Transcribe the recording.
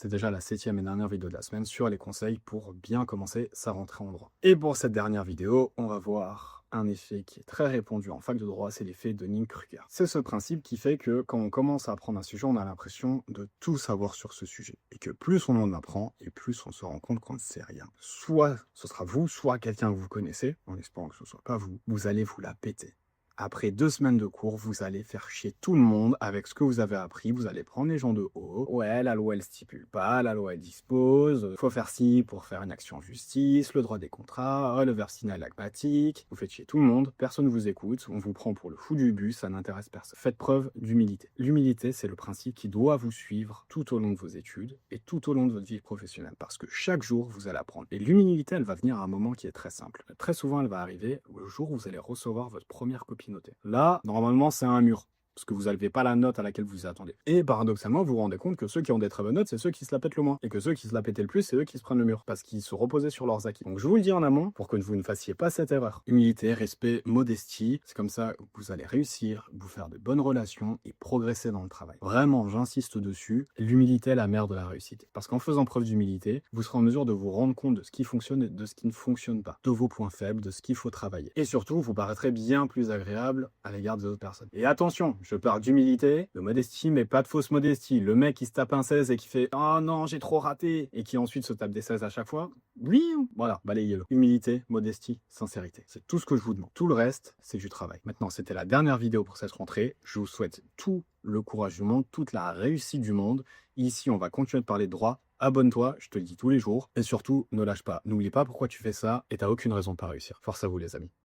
C'est déjà la 7e et dernière vidéo de la semaine sur les conseils pour bien commencer sa rentrée en droit. Et pour cette dernière vidéo, on va voir un effet qui est très répandu en fac de droit, c'est l'effet de Dunning-Kruger. C'est ce principe qui fait que quand on commence à apprendre un sujet, on a l'impression de tout savoir sur ce sujet. Et que plus on en apprend, et plus on se rend compte qu'on ne sait rien. Soit ce sera vous, soit quelqu'un que vous connaissez, en espérant que ce ne soit pas vous, vous allez vous la péter. Après 2 semaines de cours, vous allez faire chier tout le monde avec ce que vous avez appris. Vous allez prendre les gens de haut. Ouais, la loi elle stipule pas, la loi elle dispose. Faut faire ci pour faire une action en justice, le droit des contrats, le versinal agmatique. Vous faites chier tout le monde, personne ne vous écoute, on vous prend pour le fou du bus, ça n'intéresse personne. Faites preuve d'humilité. L'humilité, c'est le principe qui doit vous suivre tout au long de vos études et tout au long de votre vie professionnelle. Parce que chaque jour, vous allez apprendre. Et l'humilité, elle va venir à un moment qui est très simple. Très souvent, elle va arriver le jour où vous allez recevoir votre première copie notée. Là, normalement, c'est un mur. Parce que vous n'avez pas la note à laquelle vous vous attendez. Et paradoxalement, vous vous rendez compte que ceux qui ont des très bonnes notes, c'est ceux qui se la pètent le moins. Et que ceux qui se la pétaient le plus, c'est eux qui se prennent le mur. Parce qu'ils se reposaient sur leurs acquis. Donc je vous le dis en amont, pour que vous ne fassiez pas cette erreur. Humilité, respect, modestie, c'est comme ça que vous allez réussir, vous faire de bonnes relations et progresser dans le travail. Vraiment, j'insiste dessus, l'humilité est la mère de la réussite. Parce qu'en faisant preuve d'humilité, vous serez en mesure de vous rendre compte de ce qui fonctionne et de ce qui ne fonctionne pas. De vos points faibles, de ce qu'il faut travailler. Et surtout, vous paraîtrez bien plus agréable à l'égard des autres personnes. Et attention, je parle d'humilité, de modestie, mais pas de fausse modestie. Le mec qui se tape un 16 et qui fait «Oh non, j'ai trop raté» et qui ensuite se tape des 16 à chaque fois, oui, voilà, balayez-le. Humilité, modestie, sincérité. C'est tout ce que je vous demande. Tout le reste, c'est du travail. Maintenant, c'était la dernière vidéo pour cette rentrée. Je vous souhaite tout le courage du monde, toute la réussite du monde. Ici, on va continuer de parler de droit. Abonne-toi, je te le dis tous les jours. Et surtout, ne lâche pas. N'oublie pas pourquoi tu fais ça et t'as aucune raison de pas réussir. Force à vous, les amis.